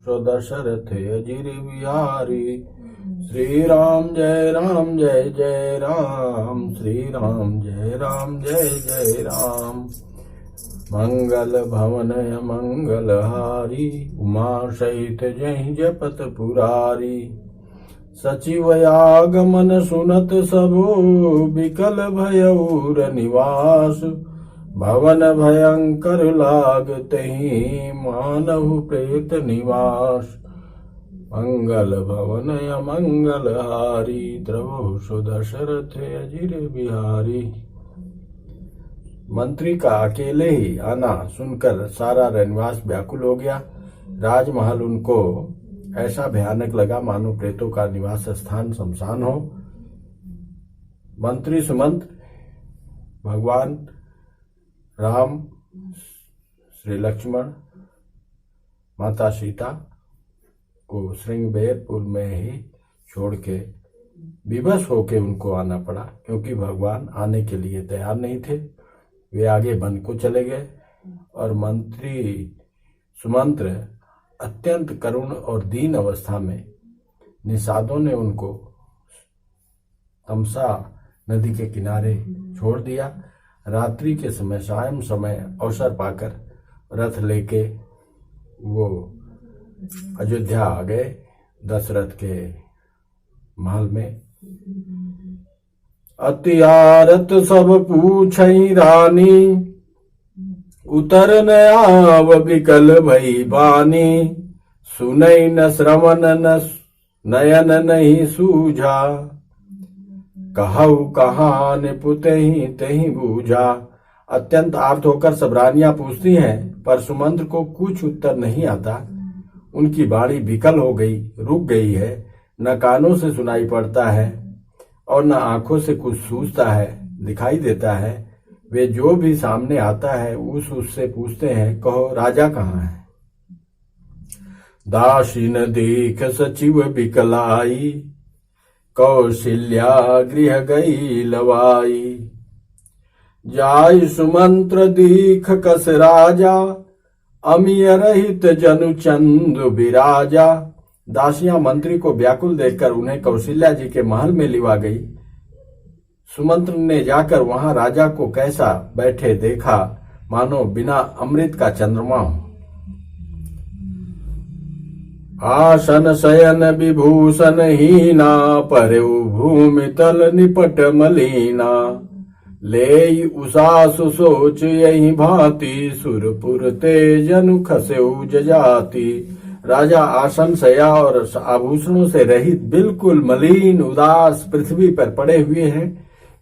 सो दशरथ अजिर बिहारी। श्री राम जय राम जय जय राम, श्री राम जय राम जय जय राम। मंगल भवन मंगल हारी, उमा सहित जय जपत पुरारी। सचिव आगमन सुनत सबो, बिकल भयउर निवास। भवन भयंकर लागतहि, मानहु प्रेत निवास। मंगल भवन मंगल हारी, द्रवहु सो दशरथ अजिर बिहारी। मंत्री का अकेले ही आना सुनकर सारा रनिवास व्याकुल हो गया। राजमहल उनको ऐसा भयानक लगा मानो प्रेतों का निवास स्थान शमशान हो। मंत्री सुमंत्र भगवान राम, श्री लक्ष्मण, माता सीता को श्रृंगबेरपुर में ही छोड़ के विवश होके उनको आना पड़ा, क्योंकि भगवान आने के लिए तैयार नहीं थे। वे आगे वन को चले गए और मंत्री सुमंत्र अत्यंत करुण और दीन अवस्था में निषादों ने उनको तमसा नदी के किनारे छोड़ दिया। रात्रि के समय सायं समय अवसर पाकर रथ लेके वो अयोध्या आ गए दशरथ के महल में। अति आरत सब पूछई रानी, उतर न आव बिकल भई बानी। सुनई न श्रवण न नयन नहीं सूझा, कहऊ कहान पुतहि तहि बूझा। अत्यंत आर्त होकर सब रानियां पूछती हैं, पर सुमंत्र को कुछ उत्तर नहीं आता। उनकी वाणी विकल हो गई, रुक गई है, न कानों से सुनाई पड़ता है और न आंखों से कुछ सूझता है, दिखाई देता है। वे जो भी सामने आता है उससे पूछते हैं, कहो राजा कहाँ है। दासीन देख सचिव बिकलाई, कौशल्या गृह गई लवाई। जाय सुमंत्र दीख कस राजा, अमीय रहित जनु चंद्र विराजा। दासियां मंत्री को व्याकुल देखकर उन्हें कौशल्या जी के महल में लिवा गई। सुमंत्र ने जाकर वहां राजा को कैसा बैठे देखा, मानो बिना अमृत का चंद्रमा हो। आसन शयन विभूषण हीना, परउ भूमि तल निपट मलीना। ले उषासु सोच यही भांति, सुरपुर ते जनु खसेउ जजाति। राजा आसन शया और आभूषणों से रहित बिल्कुल मलिन उदास पृथ्वी पर पड़े हुए हैं।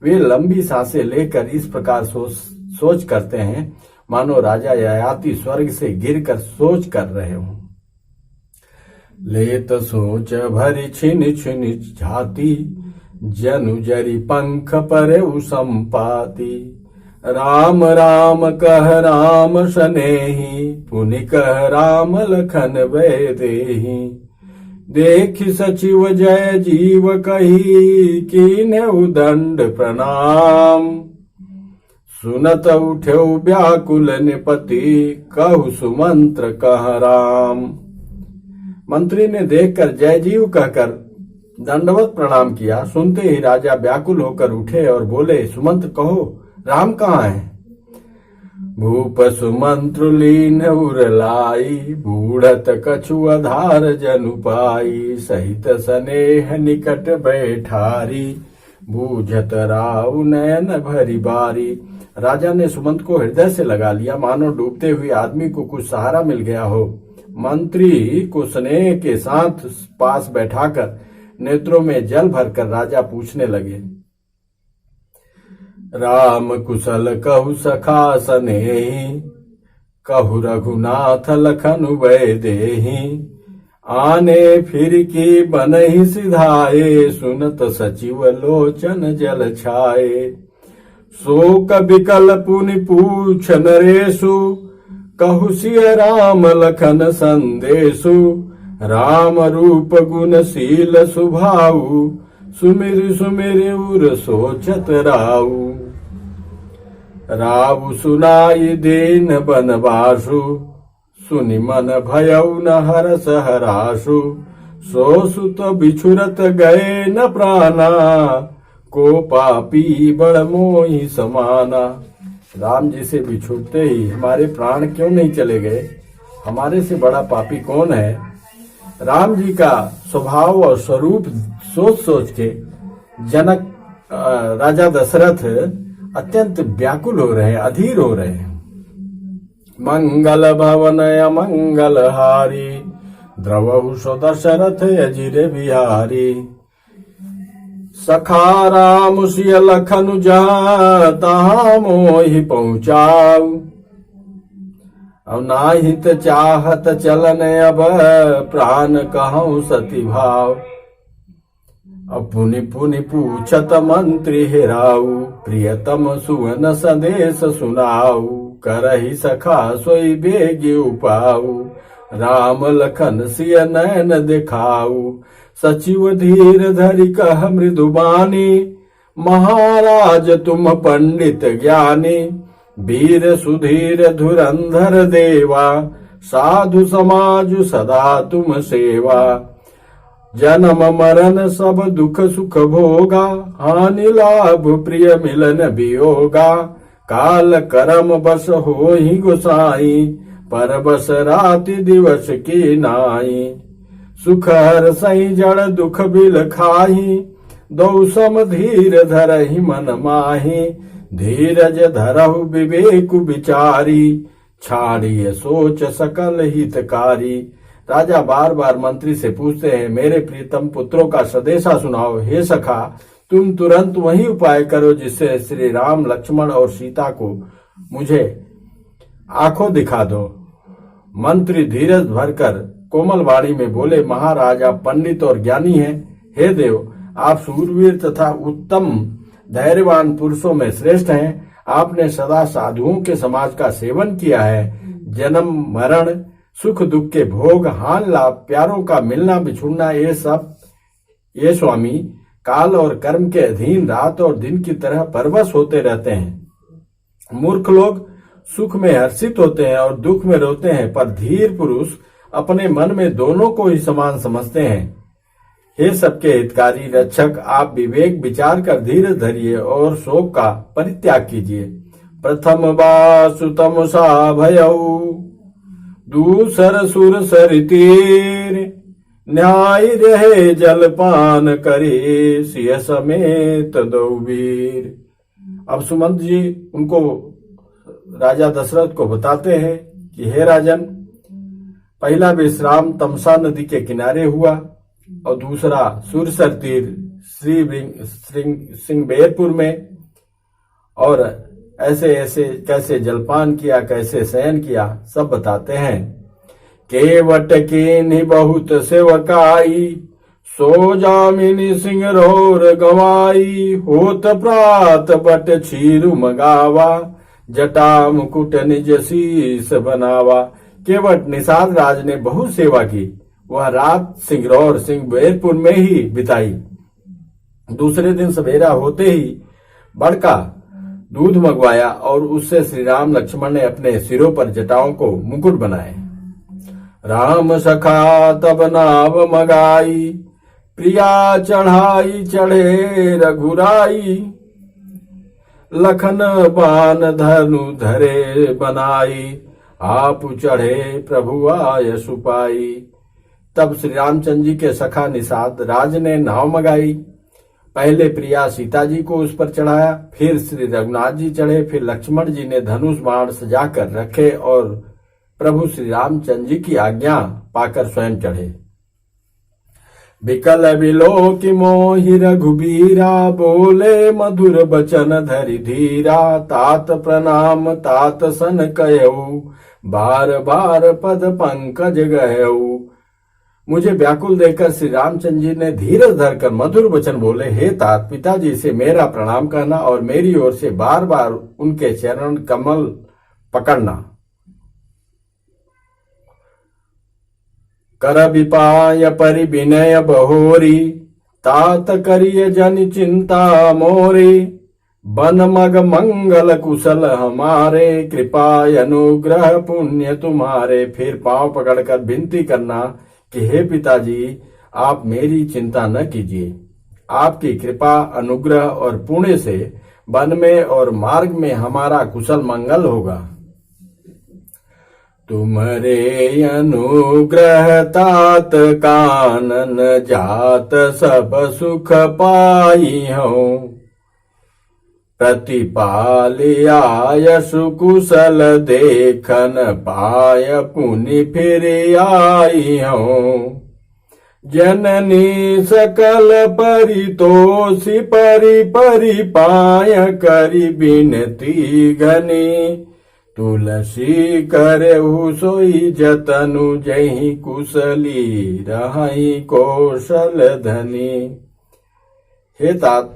वे लंबी सांसें लेकर इस प्रकार सोच करते हैं, मानो राजा ययाति स्वर्ग से गिरकर सोच कर रहे हों। लेत सोच भरी छिन छिन झाती, जनु जरी पंख पर संपाती। राम राम कह राम सनेही, पुनि कह राम लखन वै देही। देखि सचिव जय जीव कही, कीन्हु दंड प्रणाम। सुनत उठ्यो व्याकुल निपति, कहु सुमंत्र कह राम। मंत्री ने देखकर जय जीव कहकर दंडवत प्रणाम किया। सुनते ही राजा व्याकुल होकर उठे और बोले, सुमंत्र कहो राम कहाँ है। भूप सुमंत्र लीन उरलाई, बूढ़त कछु आधार जनु पाई। सहित स्नेह निकट बैठारी, बूझत राउ नयन भरी बारी। राजा ने सुमंत को हृदय से लगा लिया, मानो डूबते हुए आदमी को कुछ सहारा मिल गया हो। मंत्री को स्नेह के साथ पास बैठाकर नेत्रों में जल भरकर राजा पूछने लगे, राम कुशल कहु सखा स्नेही। कहु रघुनाथ लखन वै देही। आने फिर की बनहि सिधाए, सुनत सचिव लोचन जल छाए। शोक विकल पुनि पूछ नरेशु, कहु सिय राम लखन संदेशु। राम रूप गुण शील सुभाऊ, सुमिर सुमिर उर सोचत राऊ। राव सुनाई दीन बनवासु, सुनि मन भयउ न हरस हराशु, सो सुत बिछुरत गए न प्राणा, को पापी बड़ मोहि समाना। राम जी से बिछुड़ते ही हमारे प्राण क्यों नहीं चले गए? हमारे से बड़ा पापी कौन है? राम जी का स्वभाव और स्वरूप सोच सोच के जनक राजा दशरथ अत्यंत व्याकुल हो रहे हैं, अधीर हो रहे हैं। मंगल भवन अमंगल हारी, द्रवहु सो दशरथ अजिर बिहारी। सखा राम सिय लखन जहाँ, तहाँ मोहि पहुँचाऊ। अब नाहित चाहत चलन अब, प्राण कहूँ सती भाव। अब पुनि पुनि पूछत मंत्री हेराऊ, प्रियतम सुवन संदेश सुनाऊ। करहि सखा सोई बेग उपाऊ, राम लखन सिय नयन दिखाऊ। सचिव धीर धरि कह मृदुबानी, महाराज तुम पंडित ज्ञानी। वीर सुधीर धुरंधर देवा, साधु समाज सदा तुम सेवा। जन्म मरण सब दुख सुख भोगा, हानि लाभ प्रिय मिलन वियोगा। काल करम बस होहि गोसाई, पर बस राति दिवस की नाई। सुख हर सही जड़ दुख बिल खाही, दो सम धीर धरहि मन माही। धीरज धरहु विवेक विचारी, छाड़िय सोच सकल हितकारी। राजा बार बार मंत्री से पूछते हैं, मेरे प्रीतम पुत्रों का सदेशा सुनाओ। हे सखा, तुम तुरंत वही उपाय करो जिससे श्री राम लक्ष्मण और सीता को मुझे आंखों दिखा दो। मंत्री धीरज भरकर कोमल वाणी में बोले, महाराज आप पंडित और ज्ञानी हैं। हे देव, आप सूरवीर तथा उत्तम धैर्यवान पुरुषों में श्रेष्ठ हैं। आपने सदा साधुओं के समाज का सेवन किया है। जन्म मरण सुख दुख के भोग, हान लाभ, प्यारों का मिलना बिछुड़ना, ये स्वामी काल और कर्म के अधीन रात और दिन की तरह परवश होते रहते हैं। मूर्ख लोग सुख में हर्षित होते हैं और दुख में रोते हैं, पर धीर पुरुष अपने मन में दोनों को ही समान समझते हैं। हे सबके हितकारी रक्षक, आप विवेक विचार कर धीरज धरिए और शोक का परित्याग कीजिए। प्रथम बासुतम सा भयऊ, दूसर सुर सरितीर। न्याय रहे जलपान करे, सिय समेत दो वीर। अब सुमंत जी उनको राजा दशरथ को बताते हैं कि हे राजन, पहला विश्राम तमसा नदी के किनारे हुआ और दूसरा सुरसर तीर सिंहबेरपुर में, और ऐसे ऐसे कैसे जलपान किया, कैसे शयन किया, सब बताते हैं। केवट कीन्हि बहुत सेवकाई, सो जामिनी सिंह रोर गवाई। होत प्रात बट छीरु मगावा, जटा मुकुट निज शीस बनावा। केवट निषाद राज ने बहुत सेवा की, वह रात सिंगरौर सिंहबेरपुर में ही बिताई। दूसरे दिन सवेरा होते ही बड़का दूध मंगवाया और उससे श्री राम लक्ष्मण ने अपने सिरों पर जटाओं को मुकुट बनाए। राम सखा तब नाव मगाई, प्रिया चढ़ाई चढ़े रघुराई। लखन बान धनु धरे बनाई, आप चढ़े प्रभु आय सुपाई। तब श्री रामचंद्र जी के सखा निषाद राज ने नाव मंगाई। पहले प्रिया सीता जी को उस पर चढ़ाया, फिर श्री रघुनाथ जी चढ़े, फिर लक्ष्मण जी ने धनुष बाण सजाकर रखे और प्रभु श्री रामचंद्र जी की आज्ञा पाकर स्वयं चढ़े। बिकल बिलो की मोहि रघुबीरा, बोले मधुर बचन धरि धीरा। तात प्रणाम तात सन कहऊ, बार बार पद पंकज गहऊ। मुझे व्याकुल देखकर श्री रामचंद्र जी ने धीरज धरकर मधुर वचन बोले, हे तात, पिताजी से मेरा प्रणाम करना और मेरी ओर से बार बार उनके चरण कमल पकड़ना। कर विपाय परि विनय बहोरी, तात करिय जन चिंता मोरी। बन मग मंगल कुशल हमारे, कृपा अनुग्रह पुण्य तुम्हारे। फिर पांव पकड़कर विनती करना कि हे पिताजी, आप मेरी चिंता न कीजिए, आपकी कृपा अनुग्रह और पुण्य से वन में और मार्ग में हमारा कुशल मंगल होगा। तुम्हारे अनुग्रह तात कानन जात, सब सुख पाई हूँ। प्रतिपालिया यशु कुशल देखन, पाय पुनि फिर आई हूँ। जननी सकल परितोषी, परि परि पाय करी बिनती घनी। तुलसी करहु सोई जतनु, जहि कुशली रहि कौशल धनी। हे तात,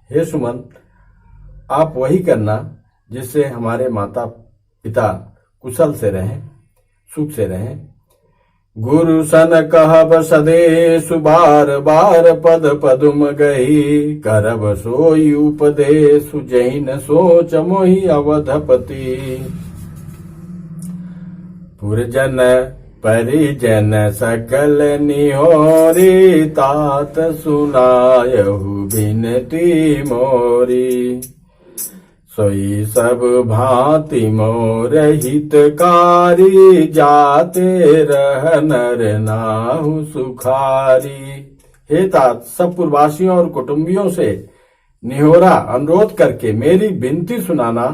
हे सुमंत, आप वही करना जिससे हमारे माता पिता कुशल से रहें, सुख से रहें। गुरु सन कहब सदेशु, बार बार पद पदुम गही। करब सोई उपदेशु, जहि न सोच मोहि अवधपति। पुरजन परिजन सकल निहोरी, तात सुनायहु बिनती मोरी। सोई सब भांति मोर हितकारी, जाते रह नर नाहु सुखारी। हे तात, सब पुरवासियों और कुटुंबियों से निहोरा अनुरोध करके मेरी विनती सुनाना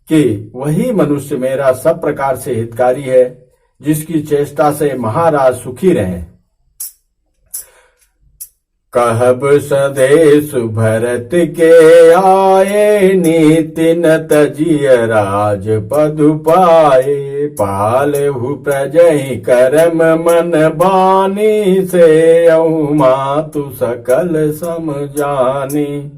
कि वही मनुष्य मेरा सब प्रकार से हितकारी है, जिसकी चेष्टा से महाराज सुखी रहे। कहब सदेशु भरत के आए, नीति न तजिय राज पदु पाए। पालहु प्रजहि करम मन बानी, से अहु मातु सकल सम जानी।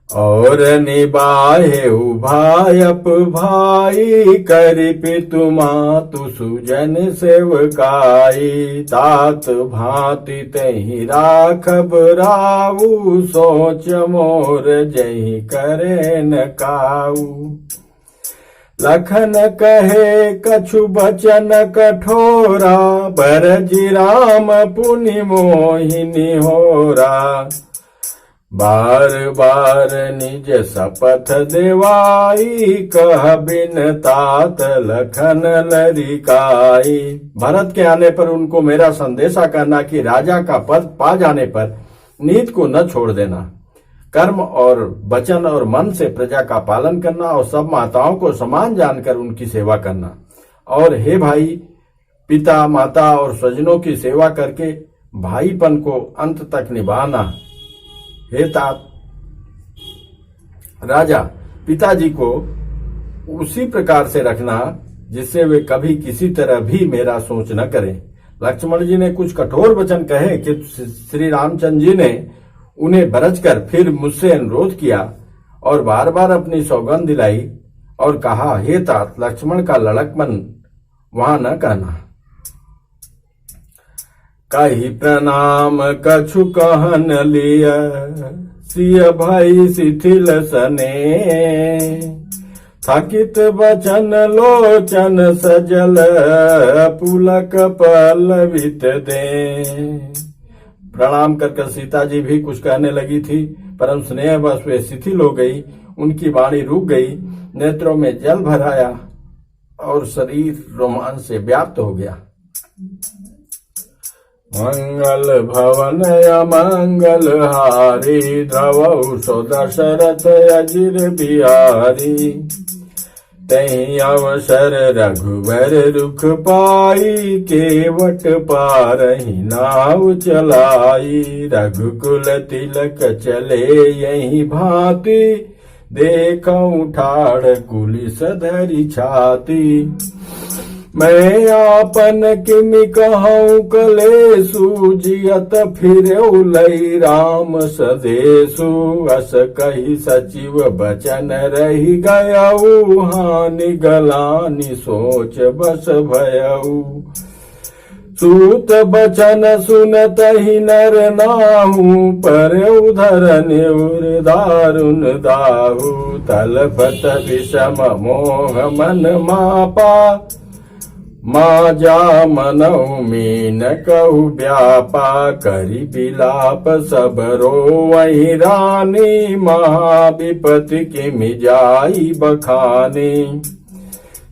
और निबाहे भायप भाई, करि पितु मातु सुजन सेवकाई। तात भांति तहि राखब राऊ, सोच मोर जहि करे न काऊ। लखन कहे कछु बचन कठोरा, बरजि राम पुनि मोहिनी होरा। बार बार निज शपथ देवाई, कह बिन तात लखन लरिकाई। भरत के आने पर उनको मेरा संदेशा करना कि राजा का पद पा जाने पर नीति को न छोड़ देना, कर्म और वचन और मन से प्रजा का पालन करना और सब माताओं को समान जानकर उनकी सेवा करना। और हे भाई, पिता माता और स्वजनों की सेवा करके भाईपन को अंत तक निभाना। हे तात, राजा पिताजी को उसी प्रकार से रखना जिससे वे कभी किसी तरह भी मेरा सोच न करें। लक्ष्मण जी ने कुछ कठोर वचन कहे कि श्री रामचंद्र जी ने उन्हें बरजकर फिर मुझसे अनुरोध किया और बार बार अपनी सौगंध दिलाई और कहा, हे तात, लक्ष्मण का लड़कपन वहां न कहना। कही प्रणाम कछु कहन लिया, सिय भई शिथिल सने। थकित बचन लोचन सजल, पुलक पल्लवित दे। प्रणाम कर सीता जी भी कुछ कहने लगी थी, परम स्नेह बस वे शिथिल हो गई, उनकी वाणी रुक गई, नेत्रों में जल भर आया और शरीर रोमांच से व्याप्त हो गया। मंगल भवन अमंगल हारी, द्रवौ सो दशरथ अजिर बिहारी। तहि अवसर रघुवर रुख पाई, केवट पारहि नाव चलाई। रघुकुल तिलक चले यही भांति, देखऊं ठाड़ कुलिस धरि छाती। मैं आपन किमि कहूँ कलेसु, जियत फिरौ लई राम सदेशु। अस कही सचिव बचन रहि गयऊ, हानि गलानि सोच बस भयऊ। सूत बचन सुनत ही नर नाहू, पर उधर न्यूर दारुण दाहू। तलपत विषम मोह मन मापा, माँ जा मनऊ मीन कहु व्यापा। करी बिलाप सब रोवहि रानी, महाविपति की मिजाई बखानी।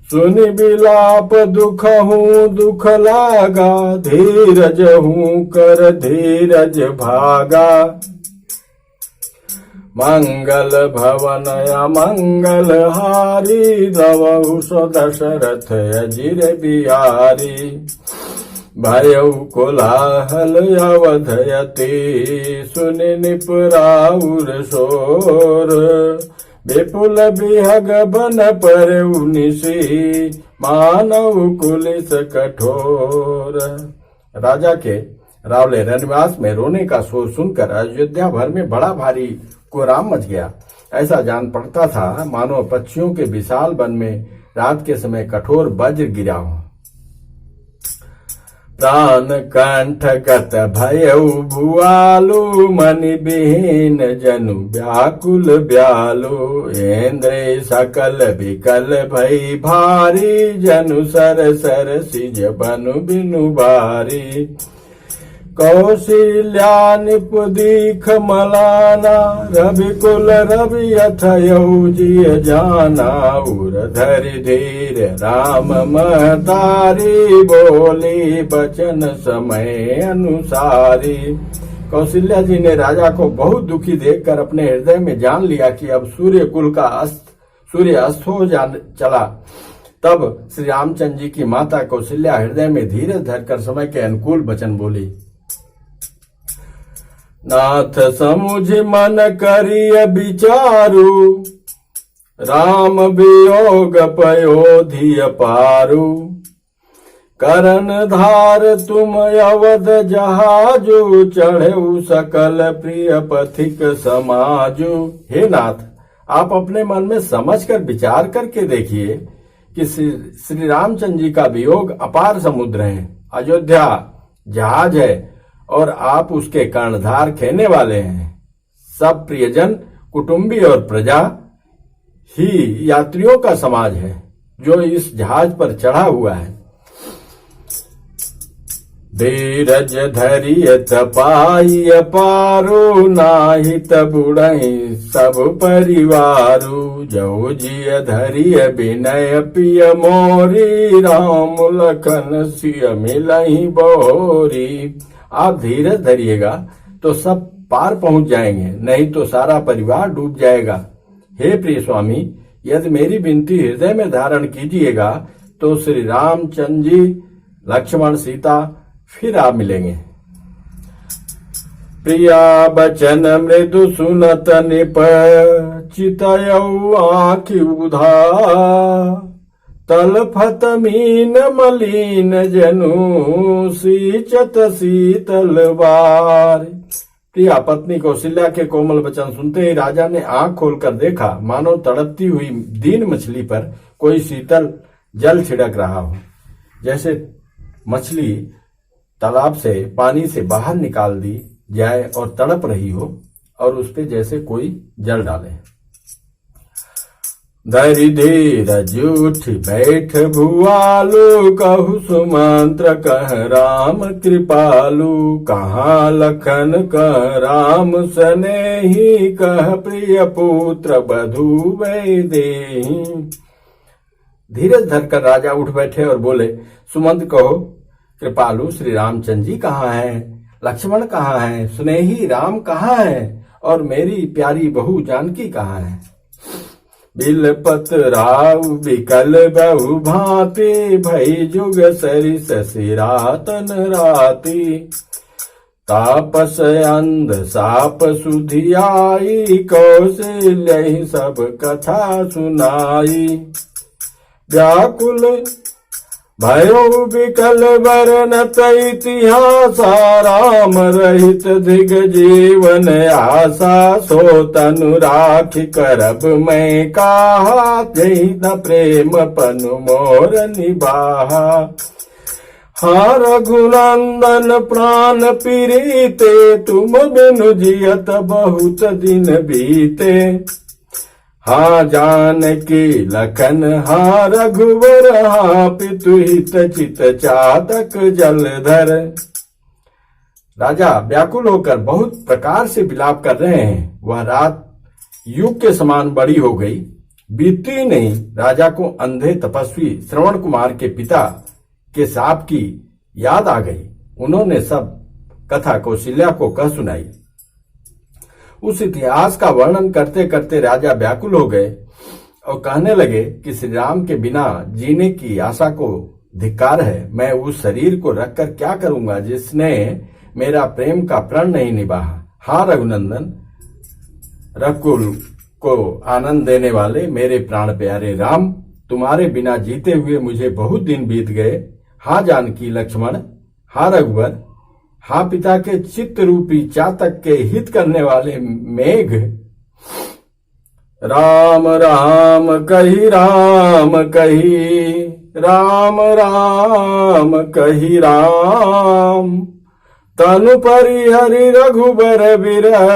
सुनि बिलाप दुख हूँ दुख लागा, धीरज हूँ कर धीरज भागा। मंगल भवन अमंगल हारी, रवहु सो दशरथ अजिर बिहारी। भयउ कोलाहल अवधयति, सुनि निपराउर शोर। विपुल बिहग बन परउ निसी, मानव कुलिस कठोर। राजा के रावले रनवास में रोने का शोर सुनकर अयोध्या भर में बड़ा भारी कोहराम मच गया। ऐसा जान पड़ता था मानो पक्षियों के विशाल वन में रात के समय कठोर वज्र गिरा हो। प्राण कंठ गत भयउ भुआलु, मनि विहीन जनु व्याकुल ब्यालु। इंद्र सकल विकल भई भारी, जनु सर सर सिज बनु बिनु बारी। कौशल्या निप दीख मलाना, रविकुल रवि अथयउ जिय जाना। उर धरि धीर राम महतारी, बोली बचन समय अनुसारी। कौशल्या जी ने राजा को बहुत दुखी देखकर अपने हृदय में जान लिया कि अब सूर्य अस्त हो चला। तब श्री रामचंद्र जी की माता कौशल्या हृदय में धीरज धरकर समय के अनुकूल वचन बोली। नाथ समुझ मन करिय विचारु, राम वियोग पयोधिय पारु। करन धार तुम अवध जहाजु, चढ़ेउ सकल प्रिय पथिक समाजु। हे नाथ, आप अपने मन में समझकर विचार करके देखिए कि श्री रामचंद्र जी का वियोग अपार समुद्र है, अयोध्या जहाज है और आप उसके कर्णधार खेने वाले हैं। सब प्रियजन कुटुंबी और प्रजा ही यात्रियों का समाज है जो इस जहाज पर चढ़ा हुआ है। धीरज धरिय तपाई पारो, नाहित बुढ़ई सब परिवारु। जऊ जिय धरिय विनय पिय मोरी, राम लखन सिय मिलहि बोरी। आप धीरज धरिएगा तो सब पार पहुंच जाएंगे, नहीं तो सारा परिवार डूब जाएगा। हे प्रिय स्वामी, यदि मेरी विनती हृदय में धारण कीजिएगा तो श्री रामचंद्र जी, लक्ष्मण, सीता फिर आप मिलेंगे। प्रिया बचन मृदु सुनत निप, चितयउ आँखि उधा। तलफत मीन मलिन जनु, सींचत शीतल बार। प्रिया पत्नी कौशल्या के कोमल वचन सुनते ही राजा ने आंख खोलकर देखा, मानो तड़पती हुई दीन मछली पर कोई शीतल जल छिड़क रहा हो। जैसे मछली तालाब से पानी से बाहर निकाल दी जाए और तड़प रही हो और उस पे जैसे कोई जल डाले। धरि धीरज उठ बैठ भुआलु, कहु सुमंत्र कह राम कृपालु। कहाँ लखन कह राम सनेही, कह प्रिय पुत्र बधु वैदेही। धीरज धरकर राजा उठ बैठे और बोले, सुमंत्र कहो कृपालु श्री रामचंद्र जी कहाँ हैं, लक्ष्मण कहाँ हैं, स्नेही राम कहाँ हैं और मेरी प्यारी बहू जानकी कहाँ है। बिलपत राव बिकल बहु भांति, भई जुग सरिस सिरातन राति। तापस अंध साप सुधियाई, कौशल्य सब कथा सुनाई। व्याकुल भयो विकल वर्णत इतिहासा, राम रहित दिग जीवन आशा। सो तनु राखि करब मैं काहा, जहि न प्रेम पनु मोर निबाहा। हाँ रघुनंदन प्राण पीरीते, तुम बिनु जियत बहुत दिन बीते। हाँ जानकी लखन हाँ रघुवर, हाँ पितु हित चित चातक जलधर। राजा व्याकुल होकर बहुत प्रकार से विलाप कर रहे हैं। वह रात युग के समान बड़ी हो गई, बीती नहीं। राजा को अंधे तपस्वी श्रवण कुमार के पिता के शाप की याद आ गई। उन्होंने सब कथा कौशल्या को कह सुनाई। उस इतिहास का वर्णन करते करते राजा व्याकुल हो गए और कहने लगे कि श्री राम के बिना जीने की आशा को धिक्कार है। मैं उस शरीर को रखकर क्या करूंगा जिसने मेरा प्रेम का प्रण नहीं निभाया। हाँ रघुनंदन, रघुकुल को आनंद देने वाले मेरे प्राण प्यारे राम, तुम्हारे बिना जीते हुए मुझे बहुत दिन बीत गए। हाँ जानकी लक्ष्मण, हाँ रघुवर, हाँ पिता के चित्त रूपी चातक के हित करने वाले मेघ। राम राम कही राम कही, राम राम कही राम। तनु परिहरि रघुबर बिरह,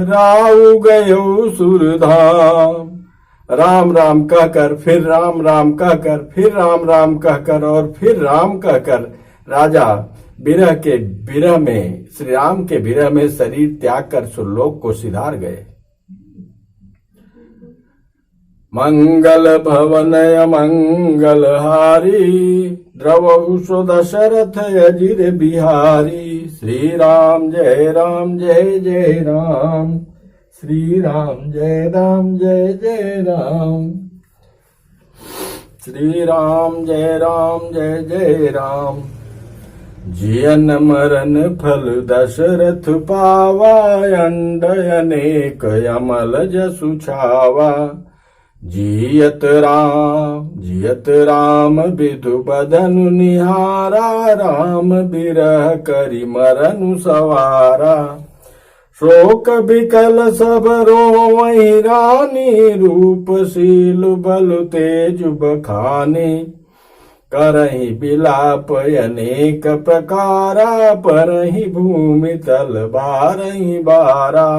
राउ गयो सुरधाम। राम राम कहकर फिर राम राम कहकर फिर राम राम कहकर और फिर राम कहकर राजा विरह में श्री राम के विरह में शरीर त्याग कर सुरलोक को सिधार गए। मंगल भवन मंगल हारी, द्रवहु सो दशरथ अजिर बिहारी। श्री राम जय राम जय जय राम, श्री राम जय जय राम। श्री राम जय जय राम। जियन मरण फल दशरथ पावा, अंड अनेक अमल जसु छावा। जियत राम विधु बदनु निहारा, राम बिरह करि मरनु सवारा। शोक बिकल सब रोवहि रानी, रूपशील बलु तेज बखानी। करहि बिलाप अनेक प्रकारा, परहि भूमि तल बारहि बारा।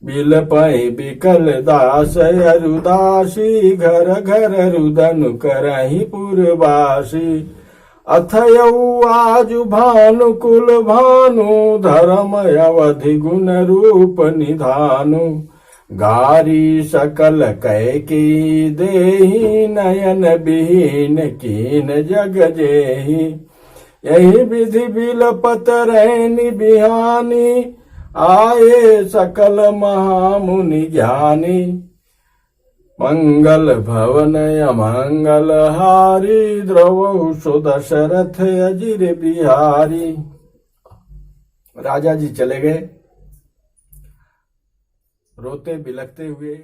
बिलपहि बिकल दास अरुदासी, घर घर रुदन करहि पुरवासी। अथयौ आजु भानु कुल भानु, धर्म अवधि गुण रूप निधानु। गारी सकल कैकी देहि, नयन बिहीन कीन जग जेहि। यही विधि बिलपत रैनी बिहानी, आए सकल महामुनि ज्ञानी। मंगल भवन अमंगल हारी, द्रवहु सो दशरथ अजिर बिहारी। राजा जी चले गए रोते बिलखते हुए।